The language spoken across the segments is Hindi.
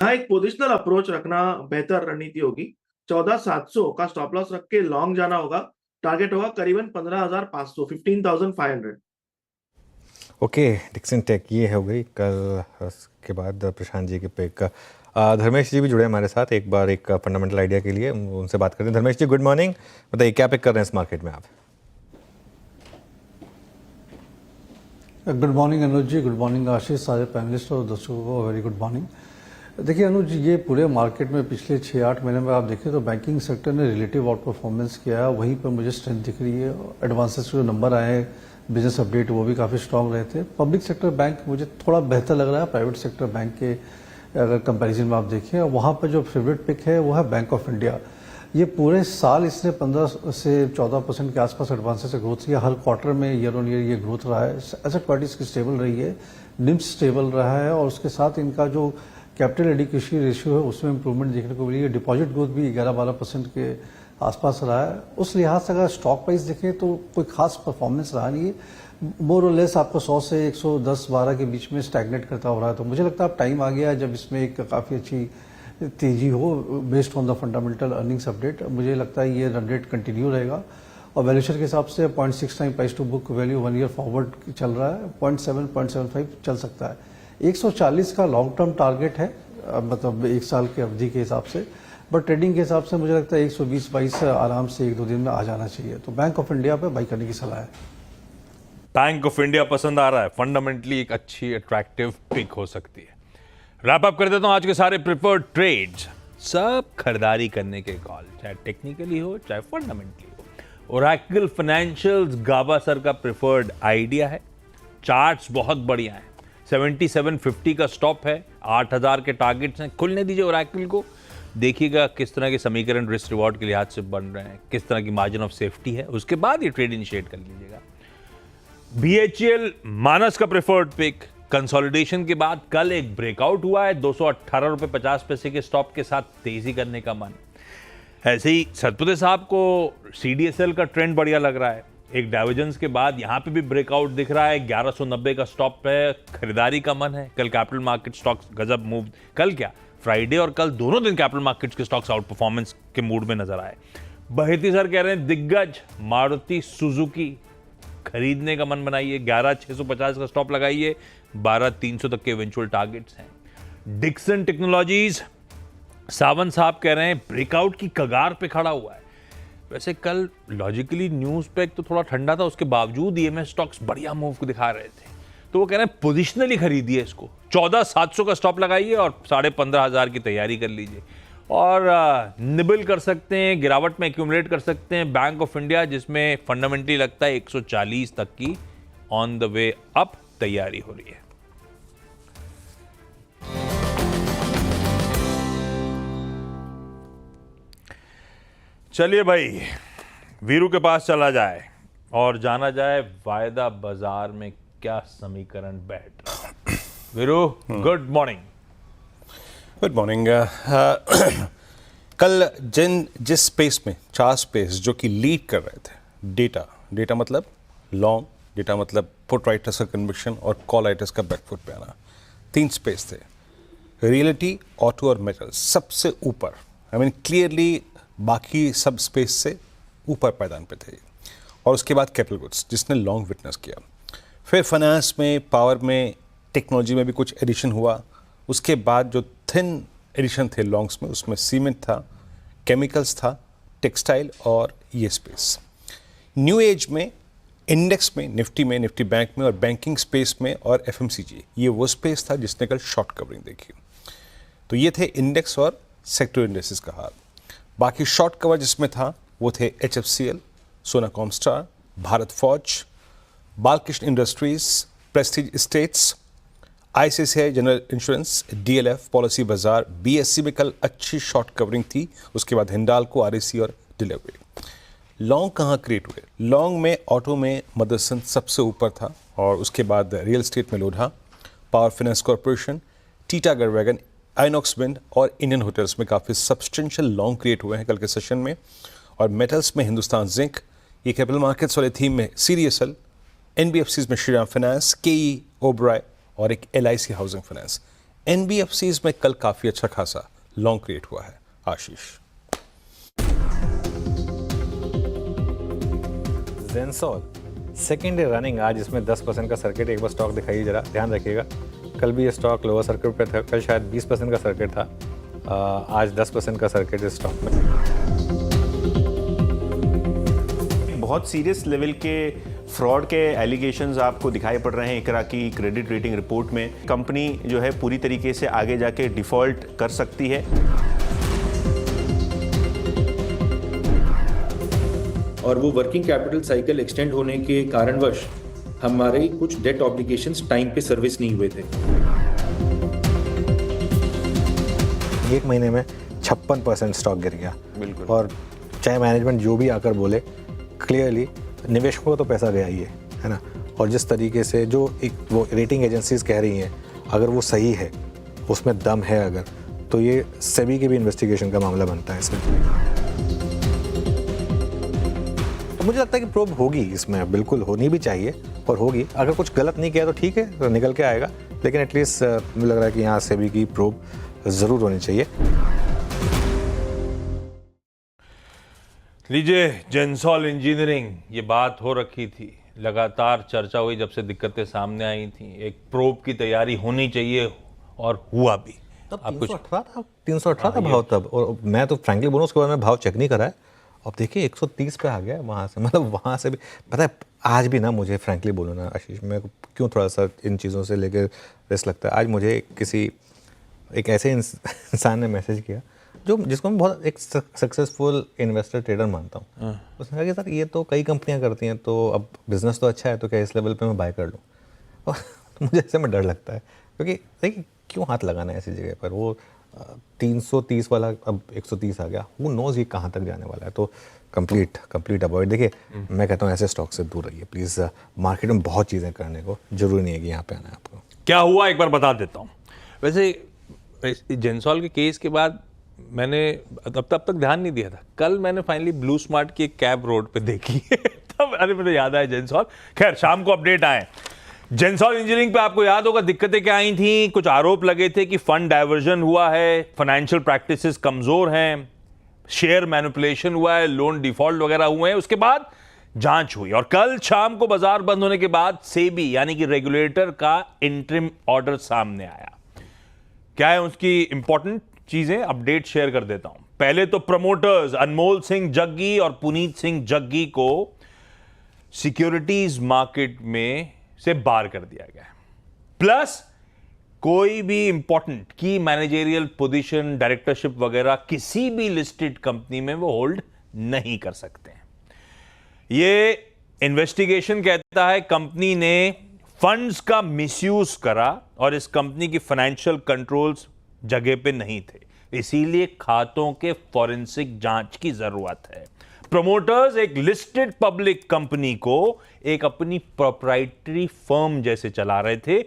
हाँ, एक पोजिशनल अप्रोच रखना बेहतर रणनीति होगी। 14,700 का स्टॉप लॉस रख के लॉन्ग जाना होगा। टारगेट होगा करीबन 15,500, 15,500। ओके, डिक्सन टेक ये हो गई कल। उसके बाद प्रशांत जी के पिक। धर्मेश जी भी जुड़े हमारे साथ, एक बार एक फंडामेंटल आइडिया के लिए उनसे बात करते हैं। धर्मेश जी, गुड मॉर्निंग। बताइए क्या पिक कर रहे हैं इस मार्केट में आप? गुड मॉर्निंग अनुज जी, गुड मॉर्निंग आशीष, सारे पैनलिस्ट और दर्शकों को वेरी गुड मॉर्निंग। देखिए अनुज जी, ये पूरे मार्केट में पिछले 6-8 महीने में आप देखें तो बैंकिंग सेक्टर ने रिलेटिव आउट परफॉर्मेंस किया है। वहीं पर मुझे स्ट्रेंथ दिख रही है। एडवांसेस के जो नंबर आए हैं, बिजनेस अपडेट, वो भी काफ़ी स्ट्रांग रहे थे। पब्लिक सेक्टर बैंक मुझे थोड़ा बेहतर लग रहा है प्राइवेट सेक्टर बैंक के अगर कंपेरिजन में आप देखें। वहाँ पर जो फेवरेट पिक है वो है बैंक ऑफ इंडिया। ये पूरे साल इसने 15 से 14% के आसपास एडवांसेस से ग्रोथ किया। हर क्वार्टर में ईयर ऑन ईयर ये ग्रोथ रहा है। एसेट क्वालिटी इसकी स्टेबल रही है, निम्स स्टेबल रहा है और उसके साथ इनका जो कैपिटल एडिक्वेसी रेशियो है उसमें इंप्रूवमेंट देखने को मिली है। डिपॉजिट ग्रोथ भी 11-12% के आसपास रहा है। उस लिहाज से अगर स्टॉक प्राइस देखें तो कोई खास परफॉर्मेंस रहा नहीं है। मोर और लेस आपको 100 से 110-12 के बीच में स्टैग्नेट करता हो रहा है। तो मुझे लगता है अब टाइम आ गया जब इसमें एक काफ़ी अच्छी तेजी हो based on the fundamental earnings update. मुझे लगता है ये रन रेट कंटिन्यू रहेगा और वैल्यूएशन के हिसाब से 0.6 time price to book value 1 year forward चल रहा है। 0.7-0.75 चल सकता है। 140 का लॉन्ग टर्म टारगेट है, मतलब एक साल की अवधि के हिसाब से। बट ट्रेडिंग के हिसाब से मुझे लगता है 120-22 आराम से 1-2 दिन में आ जाना चाहिए। तो बैंक ऑफ इंडिया पे बाई करने की सलाह है। बैंक ऑफ इंडिया पसंद आ रहा है, फंडामेंटली एक अच्छी अट्रैक्टिव पिक हो सकती है। रैप अप कर देता हूं आज के सारे प्रिफर्ड ट्रेड्स। सब खरीदारी करने के कॉल, चाहे टेक्निकली हो चाहे फंडामेंटली हो। ओरेकल फाइनेंशियल्स गाबा सर का प्रिफर्ड आइडिया है। चार्ट्स बहुत बढ़िया है। 7750 का स्टॉप है, 8000 के टारगेट्स हैं। खुलने दीजिए ओरेकल को, देखिएगा किस तरह के समीकरण रिस्क रिवॉर्ड के लिहाज से बन रहे हैं, किस तरह की मार्जिन ऑफ सेफ्टी है, उसके बाद ये ट्रेड इनिशिएट कर लीजिएगा। बीएचईएल मानस का प्रेफर्ड पिक। कंसोलिडेशन के बाद कल एक ब्रेकआउट हुआ है 218 रुपए 50 पैसे के स्टॉप के साथ, तेजी करने का मन। ऐसे ही सतपुते साहब को सीडीएसएल का ट्रेंड बढ़िया लग रहा है। एक डाइवर्जेंस के बाद यहां पे भी ब्रेकआउट दिख रहा है। 1190 का स्टॉप है, खरीदारी का मन है। कल कैपिटल मार्केट स्टॉक्स गजब मूव, कल क्या फ्राइडे और कल दोनों दिन कैपिटल मार्केट्स के स्टॉक्स आउट परफॉर्मेंस के मूड में नजर आए। बहेती सर कह रहे हैं दिग्गज मारुति सुजुकी खरीदने का मन बनाइए। 11,650 का स्टॉप लगाइए, 12,300 तक के इवेंचुअल टारगेट्स हैं। डिक्सन टेक्नोलॉजीज, सावंत साहब कह रहे हैं ब्रेकआउट की कगार पे खड़ा हुआ है। वैसे कल लॉजिकली न्यूज पे तो थोड़ा ठंडा था, उसके बावजूद ईएमएस स्टॉक्स बढ़िया मूव को दिखा रहे थे। तो वो कह रहे हैं पोजिशनली खरीदिए इसको। 14,700 का स्टॉप लगाइए और 15,500 की तैयारी कर लीजिए और निबल कर सकते हैं, गिरावट में एक्यूमुलेट कर सकते हैं बैंक ऑफ इंडिया, जिसमें फंडामेंटली लगता है 140 तक की ऑन द वे अप तैयारी हो रही है। चलिए भाई, वीरू के पास चला जाए और जाना जाए वायदा बाजार में क्या समीकरण बैठ रहा है। Veeru, good morning. Good morning. कल जिस स्पेस में 4 स्पेस जो कि लीड कर रहे थे, डेटा मतलब लॉन्ग, डेटा मतलब पुट राइटर्स का कन्विक्शन और कॉल राइटर्स का बैकफुट पे आना, 3 स्पेस थे। रियलिटी, ऑटो और मेटल सबसे ऊपर, क्लियरली बाकी सब स्पेस से ऊपर पायदान पे थे। और उसके बाद कैपिटल गुड्स जिसने लॉन्ग विटनेस किया। फिर फाइनेंस में, पावर में, टेक्नोलॉजी में भी कुछ एडिशन हुआ। उसके बाद जो थिन एडिशन थे लॉन्ग्स में, उसमें सीमेंट था, केमिकल्स था, टेक्सटाइल और ये स्पेस। न्यू एज में इंडेक्स में, निफ्टी बैंक में और बैंकिंग स्पेस में और एफएमसीजी, ये वो स्पेस था जिसने कल शॉर्ट कवरिंग देखी। तो ये थे इंडेक्स और सेक्टर इंडेक्सेस का हाल। बाकी शॉर्ट कवर जिसमें था वो थे HFCL, सोना कॉमस्टार, भारत फौज, Balkrishna industries, Prestige estates, ICICI general insurance, DLF, policy बाजार, BSE में कल अच्छी शॉर्ट कवरिंग थी। उसके बाद हिंडाल्को, REC और डिलीवरी। लॉन्ग कहाँ क्रिएट हुए? लॉन्ग में ऑटो में मदरसन सबसे ऊपर था और उसके बाद रियल एस्टेट में Lodha, power finance corporation, Titagarh wagon, INOX wind और इंडियन होटल्स में काफ़ी सब्सटेंशियल लॉन्ग क्रिएट हुए हैं कल के सेशन में। और मेटल्स में हिंदुस्तान जिंक, ये कैपिटल मार्केट्स वाले थीम में CDSL, NBFCs में श्रीराम फाइनेंस, KE, ओबराय और एक LIC हाउसिंग फाइनेंस, एनबीएफसीज में कल काफी अच्छा खासा लॉन्ग क्रिएट हुआ है। आशीष। जेंसॉल सेकेंड डे रनिंग आज इसमें 10% का सर्किट, एक बार स्टॉक दिखाइए जरा, ध्यान रखिएगा। कल भी ये स्टॉक लोअर सर्किट पे था, कल शायद 20% का सर्किट था, आज 10% का सर्किट इस स्टॉक में। बहुत सीरियस लेवल के फ्रॉड के एलिगेशंस आपको दिखाई पड़ रहे हैं इकरा की क्रेडिट रेटिंग रिपोर्ट में। कंपनी जो है पूरी तरीके से आगे जाके डिफॉल्ट कर सकती है। और वो वर्किंग कैपिटल साइकिल एक्सटेंड होने के कारणवश हमारे कुछ डेट ऑब्लिगेशंस टाइम पे सर्विस नहीं हुए थे। एक महीने में 56% स्टॉक गिर गया। बिल्कुल। और चाहे मैनेजमेंट जो भी आकर बोले, क्लियरली निवेशकों को तो पैसा गया ही है ना। और जिस तरीके से जो एक वो रेटिंग एजेंसीज कह रही हैं, अगर वो सही है, उसमें दम है अगर, तो ये सेबी की भी इन्वेस्टिगेशन का मामला बनता है इसमें। तो मुझे लगता है कि प्रोब होगी इसमें, बिल्कुल होनी भी चाहिए और होगी। अगर कुछ गलत नहीं किया तो ठीक है, तो निकल के आएगा, लेकिन एटलीस्ट मुझे लग रहा है कि यहाँ सेबी की प्रोब ज़रूर होनी चाहिए। लीजिए, जेंसॉल इंजीनियरिंग, ये बात हो रखी थी, लगातार चर्चा हुई जब से दिक्कतें सामने आई थी। एक प्रोब की तैयारी होनी चाहिए और हुआ भी। तब आप कुछ 318 था भाव तब, और मैं तो फ्रैंकली बोलूँ उसके बाद में भाव चेक नहीं करा है। अब देखिए 130 पे आ गया है वहाँ से, मतलब वहाँ से भी पता है। आज भी ना मुझे फ्रैंकली बोलूँ ना आशीष, मैं क्यों थोड़ा सा इन चीज़ों से लेकर रिस्क लगता है। आज मुझे एक ऐसे इंसान ने मैसेज किया जिसको मैं बहुत एक सक्सेसफुल इन्वेस्टर ट्रेडर मानता हूँ। उसने कहा कि सर ये तो कई कंपनियाँ करती हैं, तो अब बिजनेस तो अच्छा है, तो क्या इस लेवल पे मैं बाय कर लूँ? और मुझे ऐसे में डर लगता है, क्योंकि देखिए क्यों हाथ लगाना है ऐसी जगह पर। वो 330 वाला अब 130 आ गया, वो नोज ये कहाँ तक जाने वाला है। तो कंप्लीट अवॉइड। देखिए मैं कहता हूँ ऐसे स्टॉक से दूर रहिए प्लीज़। मार्केट में बहुत चीज़ें करने को, जरूरी नहीं है कि यहाँ पे आना है आपको। क्या हुआ एक बार बता देता हूँ। वैसे जेंसॉल के केस के बाद मैंने तब तक ध्यान नहीं दिया था। कल मैंने फाइनली ब्लू स्मार्ट की एक कैब रोड पे देखी तब अरे मुझे याद आया जेंसॉल। खैर शाम को अपडेट आए। जेंसॉल इंजीनियरिंग पे आपको याद होगा दिक्कतें क्या आई थी। कुछ आरोप लगे थे कि फंड डाइवर्जन हुआ है, फाइनेंशियल प्रैक्टिसेस कमजोर हैं, शेयर मैनिपुलेशन हुआ है, लोन डिफॉल्ट वगैरह हुए हैं। उसके बाद जांच हुई और कल शाम को बाजार बंद होने के बाद सेबी यानी कि रेगुलेटर का इंटरिम ऑर्डर सामने आया। क्या है उसकी इंपॉर्टेंट चीजें, अपडेट शेयर कर देता हूं। पहले तो प्रमोटर्स अनमोल सिंह जग्गी और पुनीत सिंह जग्गी को सिक्योरिटीज मार्केट में से बाहर कर दिया गया है। प्लस कोई भी इंपॉर्टेंट की मैनेजरियल पोजीशन, डायरेक्टरशिप वगैरह किसी भी लिस्टेड कंपनी में वो होल्ड नहीं कर सकते हैं। ये इन्वेस्टिगेशन कहता है कंपनी ने फंड्स का मिसयूज करा और इस कंपनी की फाइनेंशियल कंट्रोल्स जगह पे नहीं थे, इसीलिए खातों के फॉरेंसिक जांच की जरूरत है। प्रमोटर्स एक लिस्टेड पब्लिक कंपनी को एक अपनी प्रोप्राइटरी फर्म जैसे चला रहे थे,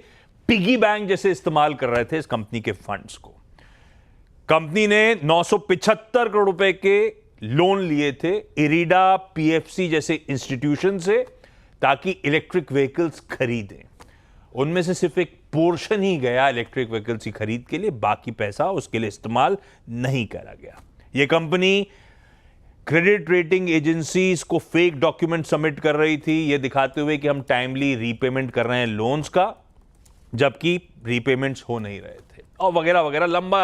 पिगी बैंक जैसे इस्तेमाल कर रहे थे इस कंपनी के फंड्स को। कंपनी ने 975 करोड़ रुपए के लोन लिए थे इरिडा पीएफसी जैसे इंस्टीट्यूशन से, ताकि इलेक्ट्रिक व्हीकल्स खरीदें। उनमें से सिर्फ एक पोर्शन ही गया इलेक्ट्रिक व्हीकल्स की खरीद के लिए, बाकी पैसा उसके लिए इस्तेमाल नहीं करा गया। यह कंपनी क्रेडिट रेटिंग एजेंसीज को फेक डॉक्यूमेंट सबमिट कर रही थी, यह दिखाते हुए कि हम टाइमली रीपेमेंट कर रहे हैं लोन्स का, जबकि रीपेमेंट्स हो नहीं रहे थे, और वगैरह वगैरह। लंबा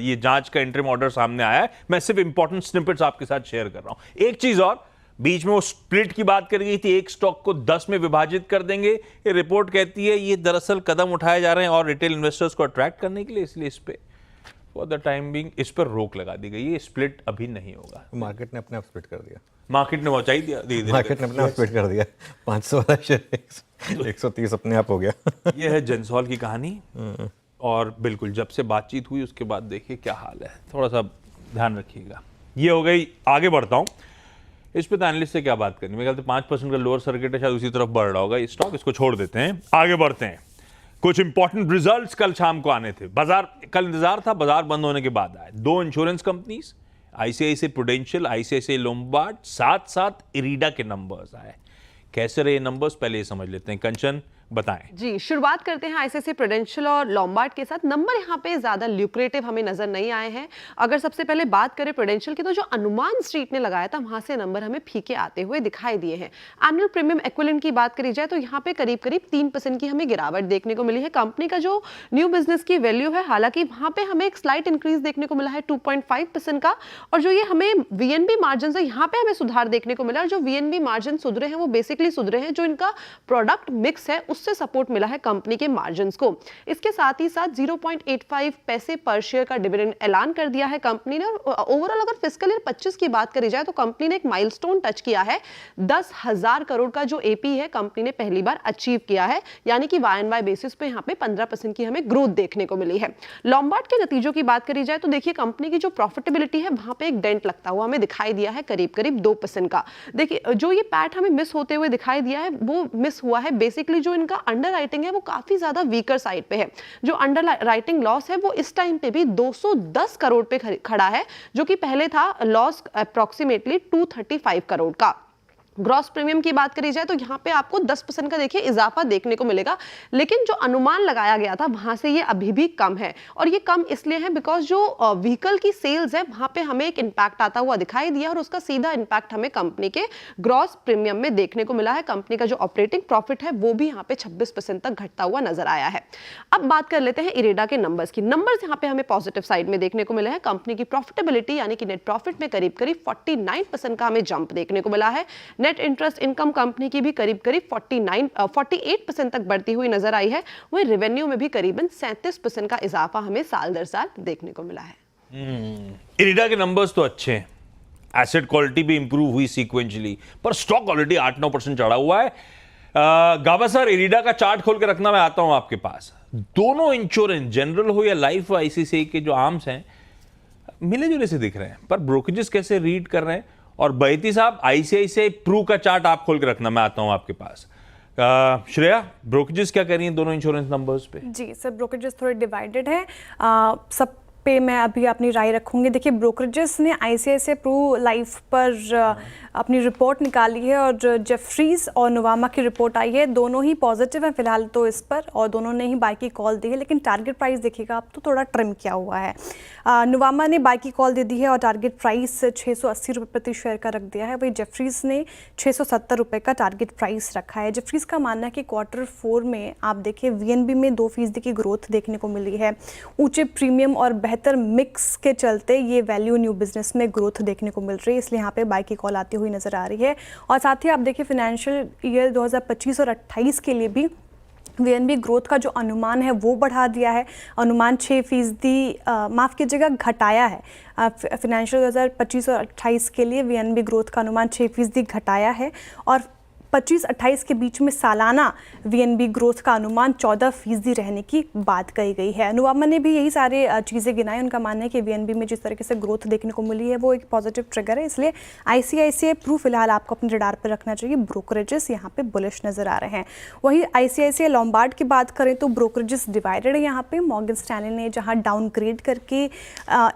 ये जांच का इंटरिम ऑर्डर सामने आया है। मैं सिर्फ इंपॉर्टेंट स्निपेट्स आपके साथ शेयर कर रहा हूं। एक चीज और, बीच में वो स्प्लिट की बात करी गई थी, एक स्टॉक को 10 में विभाजित कर देंगे। ये रिपोर्ट कहती है ये दरअसल कदम उठाए जा रहे हैं और रिटेल इन्वेस्टर्स को अट्रैक्ट करने के लिए, इसलिए इस पे फॉर द टाइम बीइंग इस पर रोक लगा दी गई है। स्प्लिट अभी नहीं होगा। मार्केट ने अपने आप स्प्लिट कर दिया। मार्केट ने पहुंचाई दिया, मार्केट ने अपने आप स्प्लिट कर दिया। 500 वाला शेयर 130 अपने आप हो गया। ये है जेंसॉल की कहानी। और बिल्कुल जब से बातचीत हुई उसके बाद देखिए क्या हाल है, थोड़ा सा ध्यान रखिएगा। ये हो गई। आगे बढ़ता हूं। इस पे तो एनालिस्ट से क्या बात करनी, मेरे ख्याल से 5% का लोअर सर्किट है, शायद उसी तरफ बढ़ रहा होगा ये स्टॉक। इसको छोड़ देते हैं, आगे बढ़ते हैं। कुछ इंपॉर्टेंट रिजल्ट्स कल शाम को आने थे। बाजार कल इंतजार था, बाजार बंद होने के बाद आए। 2 insurance companies, ICICI prudential, ICICI Lombard, साथ साथ इरिडा के नंबर्स आए। कैसे रहे नंबर्स, पहले ये समझ लेते हैं। कंचन बताएं। जी, शुरुआत करते हैं आईसीआईसीआई प्रूडेंशियल और लॉम्बार्ड के साथ। नंबर यहाँ पे ज्यादा ल्यूक्रेटिव हमें नजर नहीं आए हैं। अगर सबसे पहले बात करें प्रूडेंशियल की, तो जो अनुमान स्ट्रीट ने लगाया था वहां से नंबर हमें फीके आते हुए दिखाई दिए हैं। एनुअल प्रीमियम एक्विवेलेंट की बात करी जाए तो यहाँ पे करीब करीब 3% की हमें गिरावट देखने को मिली है। कंपनी का जो न्यू बिजनेस की वैल्यू है, हालांकि वहां पे हमें एक स्लाइट इंक्रीज देखने को मिला है 2.5% का। और जो ये हमें वीएनबी मार्जिन है, यहाँ पे हमें सुधार देखने को मिला। और जो वीएनबी मार्जिन सुधरे हैं वो बेसिकली सुधरे हैं जो इनका प्रोडक्ट मिक्स है उससे सपोर्ट मिला है कंपनी के मार्जिन्स को। इसके साथ ही साथ 0.85 पैसे पर शेयर का डिविडेंड ऐलान कर दिया है कंपनी ने। और ओवरऑल अगर फिस्कल ईयर 25 की बात करी जाए तो कंपनी ने एक माइलस्टोन टच किया है। 10,000 करोड़ का जो एपी है कंपनी ने पहली बार अचीव किया है, यानी कि वाई एंड वाई बेसिस पे यहाँ पे 15% की हमें ग्रोथ देखने को मिली है। लॉम्बार्ड के नतीजों की बात करी जाए तो देखिए कंपनी की जो प्रॉफिटेबिलिटी है वहां पे एक डेंट लगता हुआ हमें दिखाई दिया है करीब करीब 2% का। देखिए जो ये पैट हमें मिस होते हुए दिखाई दिया है वो मिस हुआ है बेसिकली जो इनका अंडर राइटिंग है वो काफी ज्यादा वीकर साइड पे है। जो अंडर राइटिंग लॉस है वो इस टाइम पे भी 210 करोड़ पे खड़ा है, जो कि पहले था लॉस अप्रोक्सीमेटली 235 करोड़ का। ग्रॉस प्रीमियम की बात करी जाए तो यहाँ पे आपको 10% का देखिए इजाफा देखने को मिलेगा, लेकिन जो अनुमान लगाया गया था वहां से ये अभी भी कम है। और ये कम इसलिए है बिकॉज जो व्हीकल की सेल्स है वहां पे हमें एक इंपैक्ट आता हुआ दिखाई दिया और उसका सीधा इंपैक्ट हमें कंपनी के ग्रॉस प्रीमियम में देखने को मिला है। कंपनी का जो ऑपरेटिंग प्रॉफिट है वो भी यहाँ पे 26% तक घटता हुआ नजर आया है। अब बात कर लेते हैं इरेडा के नंबर्स की। नंबर्स यहाँ पे हमें पॉजिटिव साइड में देखने को मिले हैं। कंपनी की प्रॉफिटेबिलिटी यानी कि नेट प्रॉफिट में करीब करीब 49% का हमें जंप देखने को मिला है। नेट इंटरेस्ट इनकम कंपनी की भी करीब करीब 48% तक बढ़ती हुई नजर आई है। वहीं रेवेन्यू में भी करीबन 37% का इजाफा हमें साल दर साल देखने को मिला है। इरिडा के नंबर्स तो अच्छे हैं, एसेट क्वालिटी भी इंप्रूव हुई सीक्वेंशियली, पर स्टॉक ऑलरेडी 8-9% चढ़ा हुआ है। गाबा सर, इरिडा का चार्ट खोल के रखना, मैं आता हूं आपके पास। दोनों इंश्योरेंस, जनरल हो या लाइफ हो, आईसीआईसीआई के जो आर्म्स हैं मिले जुले से दिख रहे हैं, पर ब्रोकरेजेस कैसे रीड कर रहे हैं? और बैती साहब, आईसीआईसीआई प्रू का चार्ट आप खोल के रखना, मैं आता हूं आपके पास। श्रेया, ब्रोकरेजेस क्या कर रही हैं दोनों इंश्योरेंस नंबर्स पे? जी सर, ब्रोकरेजेस थोड़े डिवाइडेड है, सब पे मैं अभी अपनी राय रखूंगी। देखिए ब्रोकरेजेस ने आईसीआईसीआई प्रू लाइफ पर अपनी रिपोर्ट निकाली है और जेफरीज और नोवामा की रिपोर्ट आई है। दोनों ही पॉजिटिव हैं फिलहाल तो इस पर, और दोनों ने ही बाई की कॉल दी है, लेकिन टारगेट प्राइस देखिएगा आप तो थोड़ा ट्रिम किया हुआ है। नोवामा ने बाई की कॉल दे दी है और टारगेट प्राइस 680 रुपये प्रति शेयर का रख दिया है। वही जेफरीज ने 670 रुपये का टारगेट प्राइस रखा है। जेफरीज का मानना है कि Q4 में आप देखिए वीएनबी में 2% की ग्रोथ देखने को मिली है। ऊंचे प्रीमियम और बेहतर मिक्स के चलते ये वैल्यू न्यू बिजनेस में ग्रोथ देखने को मिल रही है, इसलिए यहाँ पे बाई की कॉल आती हुई नजर आ रही है। और साथ ही आप देखिए फाइनेंशियल ईयर 2025 और 28 के लिए भी वीएनबी ग्रोथ का जो अनुमान है वो बढ़ा दिया है। अनुमान 6%, माफ़ कीजिएगा, घटाया है। फाइनेंशियल 2025 और 28 के लिए वीएनबी ग्रोथ का अनुमान 6% घटाया है और 25-28 के बीच में सालाना वीएनबी ग्रोथ का अनुमान 14% रहने की बात कही गई है। नोवामा ने भी यही सारे चीज़ें गिनाई। उनका मानना है कि वीएनबी में जिस तरीके से ग्रोथ देखने को मिली है वो एक पॉजिटिव ट्रिगर है, इसलिए आईसीआईसीआई प्रू फिलहाल आपको अपने रडार पर रखना चाहिए। ब्रोकरेजेस यहाँ पे बुलिश नजर आ रहे हैं। वही आईसीआईसीआई लॉम्बार्ड की बात करें तो ब्रोकरेजेस डिवाइडेड है। यहाँ पे मॉर्गन स्टैनली ने जहाँ डाउनग्रेड करके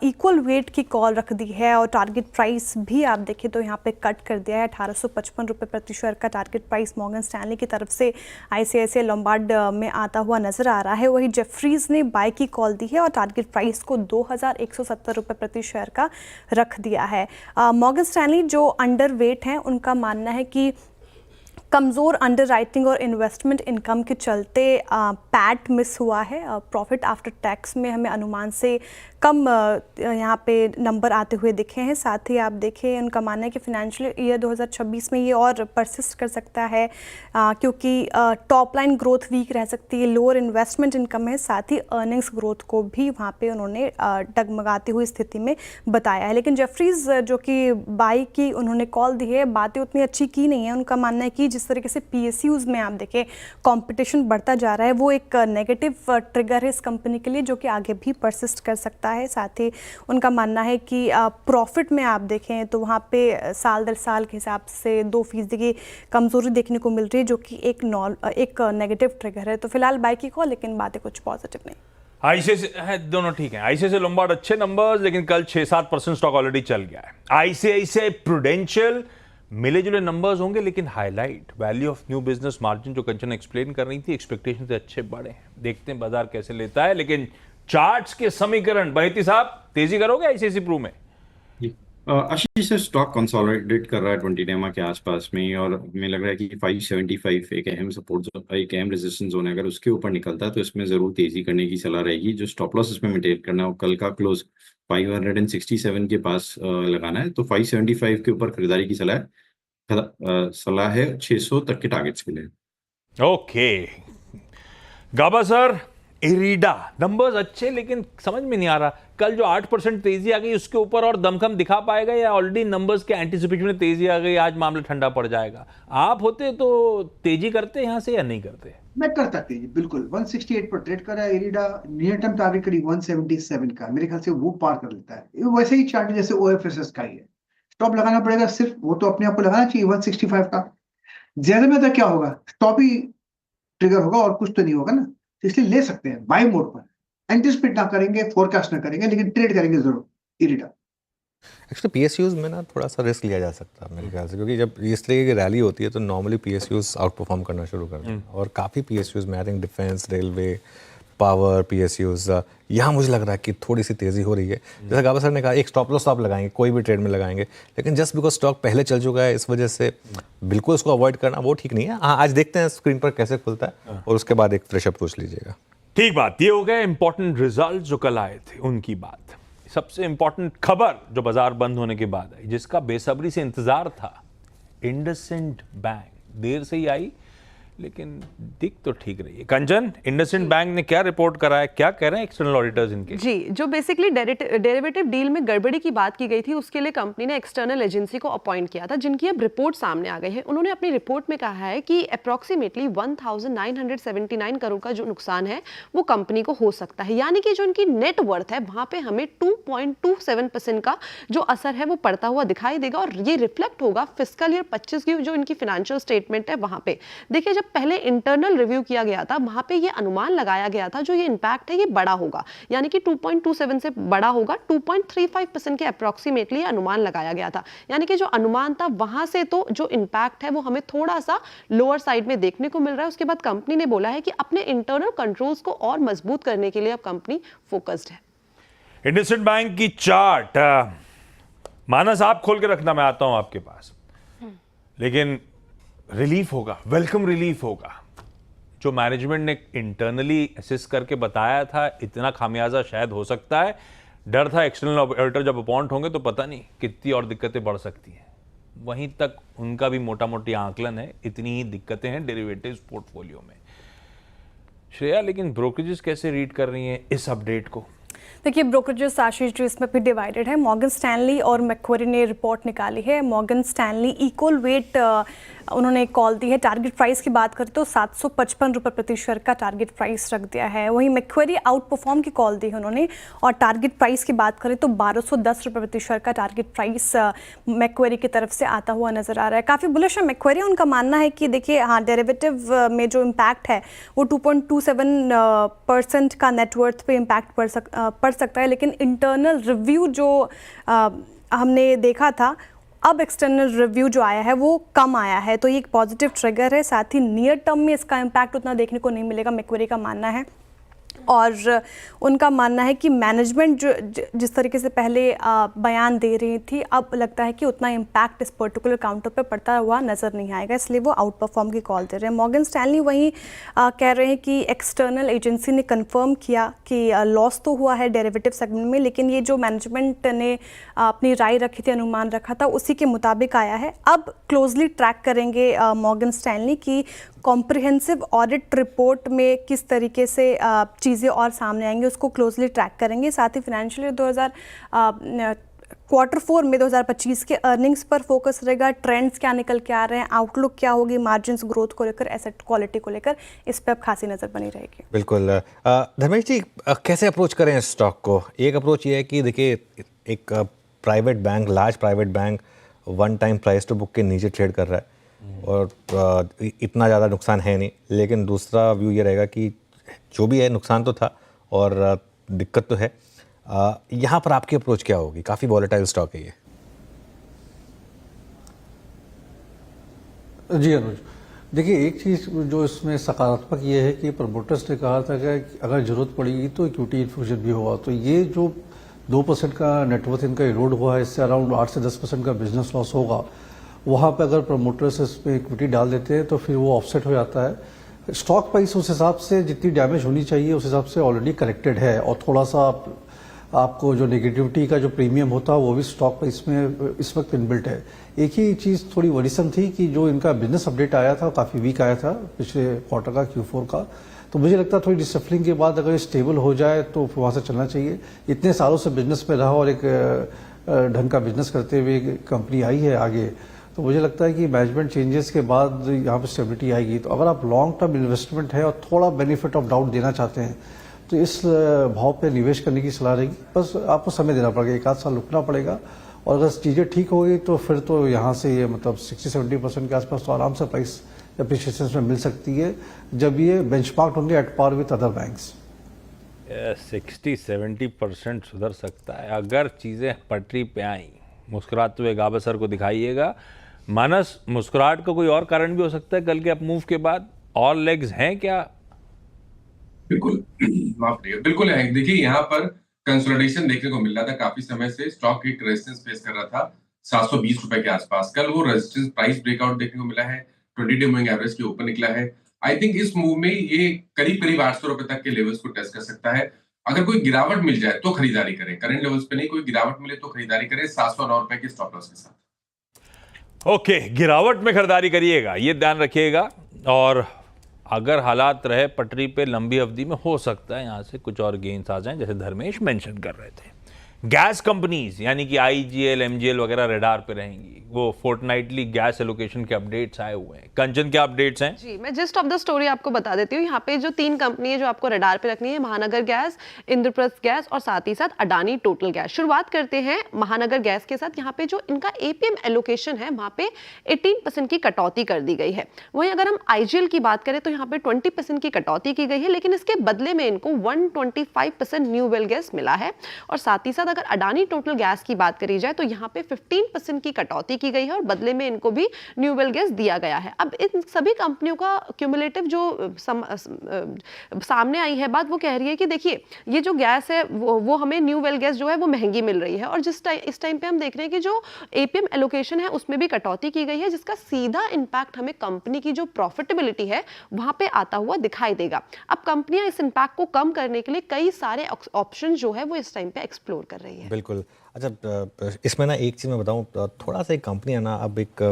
इक्वल वेट की कॉल रख दी है और टारगेट प्राइस भी आप देखें तो यहाँ पे कट कर दिया है। 1855 रुपये प्रति शेयर का टारगेट प्राइस मॉर्गन स्टैनली की तरफ से आईसीआईसीआई लॉम्बार्ड में आता हुआ नजर आ रहा है। वही जेफरीज ने बाय की कॉल दी है और टारगेट प्राइस को 2170 रुपये प्रति शेयर का रख दिया है। मॉर्गन स्टैनली जो अंडर वेट हैं उनका मानना है कि कमज़ोर अंडर राइटिंग और इन्वेस्टमेंट इनकम के चलते पैट मिस हुआ है। प्रॉफिट आफ्टर टैक्स में हमें अनुमान से कम यहाँ पे नंबर आते हुए दिखे हैं। साथ ही आप देखें उनका मानना है कि फाइनेंशियल ईयर 2026 में ये और परसिस्ट कर सकता है क्योंकि टॉप लाइन ग्रोथ वीक रह सकती है, लोअर इन्वेस्टमेंट इनकम है, साथ ही अर्निंग्स ग्रोथ को भी वहाँ पे उन्होंने डगमगाती हुई स्थिति में बताया है। लेकिन जेफरीज जो कि बाई की उन्होंने कॉल दी है, बातें उतनी अच्छी की नहीं है। उनका मानना है कि जिस तरीके से पीएसयूज में आप देखें कंपटीशन बढ़ता जा रहा है वो एक नेगेटिव ट्रिगर है इस कंपनी के लिए जो कि आगे भी परसिस्ट कर सकता है। साथ ही उनका मानना है कि प्रॉफिट में आप देखें तो वहाँ पे साल दर साल के हिसाब से 2% की कमजोरी देखने को मिल रही है जो कि एक नेगेटिव ट्रिगर है। तो फिलहाल बाई की कॉल, लेकिन बातें कुछ पॉजिटिव नहीं। आईसीआईसीआई दोनों ठीक है। आईसीआईसीआई लॉम्बार्ड अच्छे नंबर्स, लेकिन कल 6-7% स्टॉक ऑलरेडी चल गया है। आईसीआईसीआई प्रूडेंशियल मिले जुले नंबर्स होंगे, लेकिन highlight value of new business margin जो कंचन एक्सप्लेन कर रही थी, एक्सपेक्टेशन से अच्छे बड़े हैं। देखते हैं बाजार कैसे लेता है, लेकिन चार्ट्स के समीकरण, बहेती साहब तेजी करोगे आईसीआईसी प्रू में? आशीष से स्टॉक कंसोलिडेट कर रहा है 20 डेमा के आसपास में, और हमें लग रहा है कि 575 एक अहम सपोर्ट, एक अहम रेजिस्टेंस जोन है। अगर उसके ऊपर निकलता है तो इसमें जरूर तेजी करने की सलाह रहेगी। जो स्टॉप लॉस इसमें मेंटेन करना है, वो कल का क्लोज 567 के पास लगाना है। तो 575 के ऊपर खरीदारी की सलाह है 600 तक के टारगेट्स के लिए। ओके गाबा सर, इरीडा नंबर्स अच्छे, लेकिन समझ में नहीं आ रहा कल जो 8% तेजी आ गई उसके ऊपर और दमखम दिखा पाएगा, या ऑलरेडी नंबर्स के एंटीसिपेशन में तेजी आ गई, आज मामला ठंडा पड़ जाएगा? आप होते तो तेजी करते यहां से या नहीं करते? मैं करता तेजी, बिल्कुल। 168 पर ट्रेड कर रहा है इरीडा, नियर टर्म टारगेट करीब 177 का, मेरे ख्याल से वो पार कर लेता है। वैसे ही चार्ट जैसे ओएफएसएस का ही है, स्टॉप लगाना पड़ेगा सिर्फ, वो तो अपने आप को लगाना चाहिए 165 का। ज्यादा में क्या होगा, स्टॉप ही ट्रिगर होगा और कुछ तो नहीं होगा ना, इसलिए ले सकते हैं बाय मोड पर। एंटिसिपेट ना करेंगे, फोरकास्ट ना करेंगे, लेकिन ट्रेड करेंगे जरूर इरीडा। एक्चुअली पीएसयूज में ना थोड़ा सा रिस्क लिया जा सकता है मेरे ख्याल से, क्योंकि जब इस तरीके की रैली होती है तो नॉर्मली पीएसयूज आउट परफॉर्म करना शुरू करते हैं, और काफ़ी पीएसयूज में I think defence, railway, power PSUs, यहाँ मुझे लग रहा है कि थोड़ी सी तेज़ी हो रही है। जैसा गाबा सर ने कहा, एक स्टॉप लॉस आप लगाएंगे, कोई भी ट्रेड में लगाएंगे, लेकिन जस्ट बिकॉज स्टॉक पहले चल चुका है इस वजह से बिल्कुल उसको अवॉइड करना वो ठीक नहीं है। हाँ, आज देखते हैं स्क्रीन पर कैसे खुलता है और उसके बाद एक फ्रेश अप्रोच लीजिएगा। ठीक बात, ये हो गए इंपॉर्टेंट रिजल्ट जो कल आए थे उनकी बात। सबसे इंपॉर्टेंट खबर जो बाजार बंद होने के बाद आई, जिसका बेसब्री से इंतजार था, इंडसइंड बैंक देर से ही आई लेकिन दिख तो ठीक रही है। कंचन, इंडसइंड बैंक ने क्या रिपोर्ट करा है, क्या कह रहे हैं एक्सटर्नल ऑडिटर्स इनके? जी, जो बेसिकली डेरिवेटिव डील में गड़बड़ी की बात की गई थी, उसके लिए कंपनी ने एक्सटर्नल एजेंसी को अपॉइंट किया था, जिनकी अब रिपोर्ट सामने आ गई है। उन्होंने अपनी रिपोर्ट में कहा है कि अप्रॉक्सीमेटली 1979 करोड़ का जो नुकसान है वो कंपनी को हो सकता है, यानी कि जो इनकी नेट वर्थ है वहां पे हमें 2.27% का जो असर है वो पड़ता हुआ दिखाई देगा, और ये रिफ्लेक्ट होगा फिस्कल ईयर 25 की जो इनकी फाइनेंशियल स्टेटमेंट है वहां पे। देखिए, जब पहले इंटरनल रिव्यू किया गया था वहां पे ये अनुमान लगाया गया था जो ये इंपैक्ट है ये बड़ा होगा, यानी कि 2.27 से बड़ा होगा, 2.35% के अप्रॉक्सीमेटली अनुमान लगाया गया था। यानी कि जो अनुमान था वहां से तो जो इंपैक्ट है वो हमें थोड़ा सा लोअर साइड में देखने को मिल रहा है। उसके बाद कंपनी ने बोला है कि अपने इंटरनल कंट्रोल्स को और मजबूत करने के लिए अब कंपनी फोकस्ड है। इंडसइंड बैंक की चार्ट मानस आप खोल के रखना, मैं आता हूं आपके पास, लेकिन रिलीफ होगा, वेलकम रिलीफ होगा। जो मैनेजमेंट ने इंटरनली असेस करके बताया था, इतना खामियाजा शायद हो सकता है। डर था एक्सटर्नल ऑडिटर जब अपॉइंट होंगे तो पता नहीं कितनी और दिक्कतें बढ़ सकती हैं। वहीं तक उनका भी मोटा मोटी आंकलन है, इतनी ही दिक्कतें हैं डेरिवेटिव्स पोर्टफोलियो में। श्रेया, लेकिन ब्रोकरेजेस कैसे रीड कर रही हैं इस अपडेट को? देखिए, ब्रोकरेजेस आशीष जो इसमें भी डिवाइडेड है। मॉर्गन स्टैनली और मैक्वेरी ने रिपोर्ट निकाली है। मॉर्गन स्टैनली इक्वल वेट उन्होंने कॉल दी है। टारगेट प्राइस की बात करें तो 755 रुपये प्रति शेयर का टारगेट प्राइस रख दिया है। वहीं मैक्वेरी आउट परफॉर्म की कॉल दी है उन्होंने, और टारगेट प्राइस की बात करें तो 1210 रुपये प्रति शेयर का टारगेट प्राइस मैक्वेरी की तरफ से आता हुआ नजर आ रहा है। काफ़ी बुलिश है मैक्वेरी। उनका मानना है कि देखिए, हाँ, डेरिवेटिव में जो इम्पैक्ट है वो 2.27% का नेटवर्थ पे इम्पैक्ट पड़ सकता है, लेकिन इंटरनल रिव्यू जो हमने देखा था, अब एक्सटर्नल रिव्यू जो आया है वो कम आया है, तो ये एक पॉजिटिव ट्रिगर है। साथ ही नियर टर्म में इसका इम्पैक्ट उतना देखने को नहीं मिलेगा, मैक्वेरी का मानना है। और उनका मानना है कि मैनेजमेंट जो जिस तरीके से पहले बयान दे रही थी, अब लगता है कि उतना इम्पैक्ट इस पर्टिकुलर काउंटर पे पड़ता हुआ नज़र नहीं आएगा, इसलिए वो आउट परफॉर्म की कॉल दे रहे हैं। मॉर्गन स्टैनली वहीं कह रहे हैं कि एक्सटर्नल एजेंसी ने कंफर्म किया कि लॉस तो हुआ है डेरिवेटिव सेगमेंट में, लेकिन ये जो मैनेजमेंट ने अपनी राय रखी थी, अनुमान रखा था, उसी के मुताबिक आया है। अब क्लोजली ट्रैक करेंगे मॉर्गन स्टैनली की कॉम्प्रिहेंसिव ऑडिट रिपोर्ट में किस तरीके से चीज़ें और सामने आएंगी, उसको क्लोजली ट्रैक करेंगे। साथ ही फाइनेंशियल ईयर क्वार्टर 4 में 2025 के अर्निंग्स पर फोकस रहेगा। ट्रेंड्स क्या निकल के आ रहे हैं, आउटलुक क्या होगी, मार्जिन्स ग्रोथ को लेकर, एसेट क्वालिटी को लेकर, इस पर अब खासी नज़र बनी रहेगी। बिल्कुल। धर्मेश जी, कैसे अप्रोच करें स्टॉक को? एक अप्रोच ये है कि देखिए, एक private bank, large private bank one time price to book के नीचे ट्रेड कर रहा है और इतना ज़्यादा नुकसान है नहीं, लेकिन दूसरा व्यू ये रहेगा कि जो भी है नुकसान तो था और दिक्कत तो है। यहाँ पर आपकी अप्रोच क्या होगी? काफ़ी वॉलेटाइल स्टॉक है ये। जी अनुज, देखिए एक चीज़ जो इसमें सकारात्मक ये है कि प्रमोटर्स ने कहा था कि अगर जरूरत पड़ेगी तो इक्विटी इन्फ्यूजन भी होगा, तो ये जो 2% का नेटवर्थ इनका इरोड हुआ है, इससे अराउंड 8 से 10% का बिजनेस लॉस होगा। वहाँ पे अगर प्रमोटर्स इसमें इक्विटी डाल देते हैं तो फिर वो ऑफसेट हो जाता है। स्टॉक प्राइस उस हिसाब से जितनी डैमेज होनी चाहिए उस हिसाब से ऑलरेडी करेक्टेड है, और थोड़ा सा आपको जो नेगेटिविटी का जो प्रीमियम होता है वो भी स्टॉक प्राइस में इस वक्त इनबिल्ट है। एक ही चीज़ थोड़ी वरीसम थी कि जो इनका बिजनेस अपडेट आया था काफ़ी वीक आया था पिछले क्वार्टर का, Q4 का, तो मुझे लगता है थोड़ी डिसप्लिन के बाद अगर स्टेबल हो जाए तो वहाँ से चलना चाहिए। इतने सालों से बिजनेस में रहा और एक ढंग का बिजनेस करते हुए कंपनी आई है आगे, तो मुझे लगता है कि मैनेजमेंट चेंजेस के बाद यहाँ पे स्टेबिलिटी आएगी। तो अगर आप लॉन्ग टर्म इन्वेस्टमेंट है और थोड़ा बेनिफिट ऑफ डाउट देना चाहते हैं तो इस भाव पे निवेश करने की सलाह रहेगी। बस आपको समय देना पड़ेगा, 1 आध साल रुकना पड़ेगा, और अगर चीज़ें ठीक हो गई तो फिर तो यहाँ से ये मतलब 60-70% के आसपास तो आराम से प्राइस एप्रिशिएशन में मिल सकती है जब ये बेंचमार्क होंगे at par with other banks. 60-70% सुधर सकता है अगर चीज़ें पटरी पे आई। मुस्कुराते हुए गाबा सर को दिखाइएगा। मानस, मुस्कुराहट का कोई और कारण भी हो सकता है कल के अप मूव के बाद? और लेग्स हैं क्या? बिल्कुल, माफ करिए, बिल्कुल है। देखिए यहाँ पर कंसोलिडेशन देखने को मिल रहा था काफी समय से। स्टॉक एक रेजिस्टेंस फेस कर रहा था 720 रुपए के आसपास। कल वो रेजिस्टेंस प्राइस ब्रेकआउट देखने को मिला है, 20 डे मूविंग एवरेज के ऊपर निकला है। आई थिंक इस मूव में ये करीब करीब 800 रुपए तक के लेवल्स को टेस्ट कर सकता है। अगर कोई गिरावट मिल जाए तो खरीदारी करें, करंट लेवल्स पे नहीं, कोई गिरावट मिले तो खरीदारी करें 709 रुपए के स्टॉप लॉस के साथ। ओके, गिरावट में खरीदारी करिएगा, ये ध्यान रखिएगा। और अगर हालात रहे पटरी पे लंबी अवधि में, हो सकता है यहाँ से कुछ और गेन्स आ जाएं, जैसे धर्मेश मेंशन कर रहे थे। गैस कंपनीज यानी कि IGL, MGL वगैरह रडार पे रहेंगी। वो फोर्टनाइटली गैस एलोकेशन के अपडेट्स आए हुए हैं। कंचन, क्या अपडेट्स हैं? जी, मैं जिस्ट ऑफ द स्टोरी आपको बता देती हूँ। यहाँ पे जो 3 कंपनी है जो आपको रडार पे रखनी है, महानगर गैस, इंद्रप्रस्थ गैस और साथ ही साथ अडानी टोटल गैस। शुरुआत करते हैं महानगर गैस के साथ। यहाँ पे जो इनका APM एलोकेशन है वहाँ पे 18% की कटौती कर दी गई है। वहीं अगर हम IGL की बात करें तो यहाँ पे 20% की कटौती की गई है, लेकिन इसके बदले में इनको 125% न्यू वेल गैस मिला है। और साथ ही साथ अगर अडानी टोटल गैस की बात करी जाए तो यहाँ पे 15% की कटौती की गई है और बदले में इनको भी न्यू वेल गैस दिया गया है। अब इन सभी कंपनियों का क्यूमुलेटिव जो सामने आई है बात, वो कह रही है कि देखिए ये जो गैस है वो हमें न्यू वेल गैस जो है वो महंगी मिल रही है। और इस टाइम पे हम देख रहे हैं कि जो APM एलोकेशन है उसमें भी कटौती की गई है, जिसका सीधा इंपैक्ट हमें कंपनी की जो प्रॉफिटेबिलिटी है वहां पे आता हुआ दिखाई देगा। अब कंपनियां इस इंपैक्ट को कम करने के लिए कई सारे ऑप्शन जो है वो इस टाइम पे एक्सप्लोर कर रही है। बिल्कुल। अच्छा, इसमें ना एक चीज़ मैं बताऊं, थोड़ा सा एक कंपनी है ना अब एक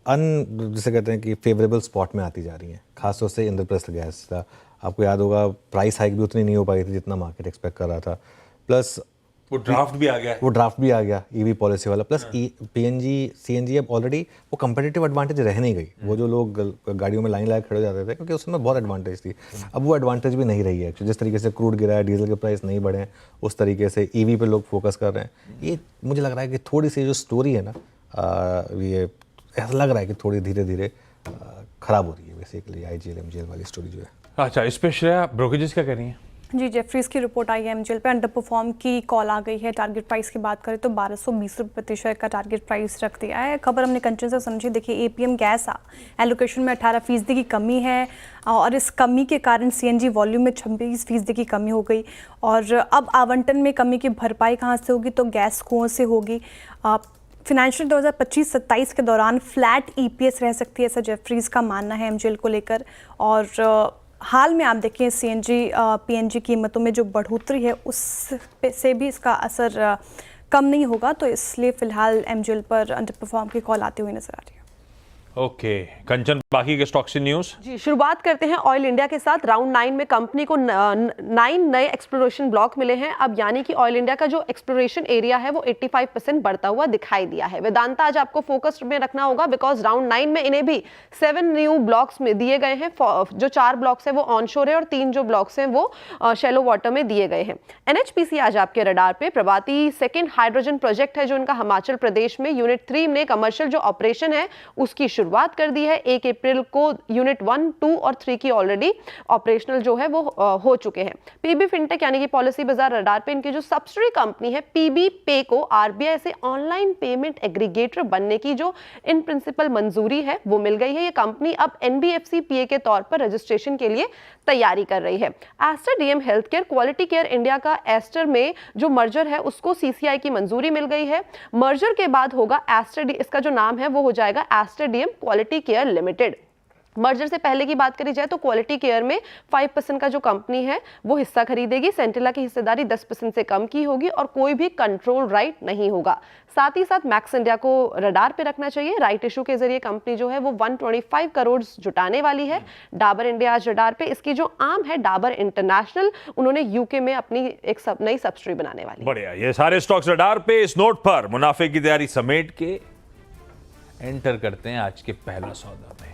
जिसे कहते हैं कि फेवरेबल स्पॉट में आती जा रही है, खासतौर से इंद्रप्रस्थ गैस। आपको याद होगा प्राइस हाइक भी उतनी नहीं हो पाई थी जितना मार्केट एक्सपेक्ट कर रहा था, प्लस वो ड्राफ्ट भी आ गया EV पॉलिसी वाला, प्लस PNG CNG अब ऑलरेडी वो कंपेटिटिव एडवांटेज रह नहीं गई। वो जो लोग गाड़ियों में लाइन लगा खड़े हो जाते थे क्योंकि उसमें बहुत एडवांटेज थी, अब वो एडवांटेज भी नहीं रही है। जिस तरीके से क्रूड गिरा है, डीजल के प्राइस नहीं बढ़े हैं, उस तरीके से EV पे लोग फोकस कर रहे हैं। ये मुझे लग रहा है कि थोड़ी सी जो स्टोरी है ना, ये ऐसा लग रहा है कि थोड़ी धीरे धीरे खराब हो रही है बेसिकली IGL MGL वाली स्टोरी जो है। अच्छा, इस पे श्रेया ब्रोकरेजेस क्या कर रही हैं? जी, जेफरीज की रिपोर्ट आई है, MGL पे अंडर परफॉर्म की कॉल आ गई है। टारगेट प्राइस की बात करें तो 1220 रुपये प्रति शेयर का टारगेट प्राइस रख दिया है। खबर हमने कंचन से समझी। देखिए APM गैस एलोकेशन में 18% की कमी है और इस कमी के कारण CNG वॉल्यूम में 26% की कमी हो गई। और अब आवंटन में कमी की भरपाई कहाँ से होगी, तो गैस कुओं से होगी। फिनेंशियल 2025-27 के दौरान फ्लैट EPS रह सकती है, ऐसा जेफरीज का मानना है MGL को लेकर। और हाल में आप देखें CNG PNG कीमतों में जो बढ़ोतरी है उस से भी इसका असर कम नहीं होगा, तो इसलिए फिलहाल MGL पर अंडर परफॉर्म की कॉल आती हुई नजर आ रही है। ओके कंचन, बाकी के स्टॉक से न्यूज़। जी, शुरुआत करते हैं ऑयल इंडिया के साथ। राउंड 9 में कंपनी को 9 नए एक्सप्लोरेशन ब्लॉक मिले हैं। अब यानी कि ऑयल इंडिया का जो एक्सप्लोरेशन एरिया है वो 85% बढ़ता हुआ दिखाई दिया है। वेदांता आज आपको फोकस में रखना होगा बिकॉज राउंड 9 में इन्हें भी 7 न्यू ब्लॉक्स में दिए गए हैं। जो 4 ब्लॉक्स हैं वो ऑनशोर है और 3 जो ब्लॉक्स हैं वो शैलो वाटर में दिए गए हैं। NHPC आज आपके रडार पे। प्रभाती सेकेंड हाइड्रोजन प्रोजेक्ट है जो इनका हिमाचल प्रदेश में यूनिट 3 में कमर्शियल जो ऑपरेशन है उसकी शुरुआत कर दी है। 1 अप्रैल को यूनिट 1, 2 और 3 की ऑलरेडी ऑपरेशनल जो है वो हो चुके हैं। पीबी फिनटेक यानी कि पॉलिसी बाजार रडार पे इनकी जो सब्सिडरी कंपनी है पीबी पे को आरबीआई से ऑनलाइन पेमेंट एग्रीगेटर बनने की जो इन प्रिंसिपल मंजूरी है वो मिल गई है। ये कंपनी अब एनबीएफसी पीए के तौर पर रजिस्ट्रेशन के लिए तैयारी कर रही है। Aster DM health care quality care India का एस्टर में जो मर्जर है उसको सीसीआई की मंजूरी मिल गई है। मर्जर के बाद होगा एस्टर, इसका जो नाम है वो हो जाएगा Aster DM quality care limited. Merger से पहले की बात करी जाए तो क्वालिटी केयर में 5% का जो कंपनी है वो हिस्सा खरीदेगी। सेंटिला की हिस्सेदारी 10% से कम की होगी और कोई भी कंट्रोल राइट नहीं होगा। साथ ही साथ मैक्स इंडिया को रडार पे रखना चाहिए। राइट इशू के जरिए कंपनी जो है वो 125 करोड़ जुटाने वाली है। डाबर इंडिया आज रडार पे, इसकी जो आर्म है डाबर इंटरनेशनल, उन्होंने यूके में अपनी एक नई सब्सिडरी बनाने वाली है। बढ़िया, ये सारे स्टॉक्स रडार पे। इस नोट पर मुनाफे की तैयारी समेट के एंटर करते हैं आज के पहला सौदा में।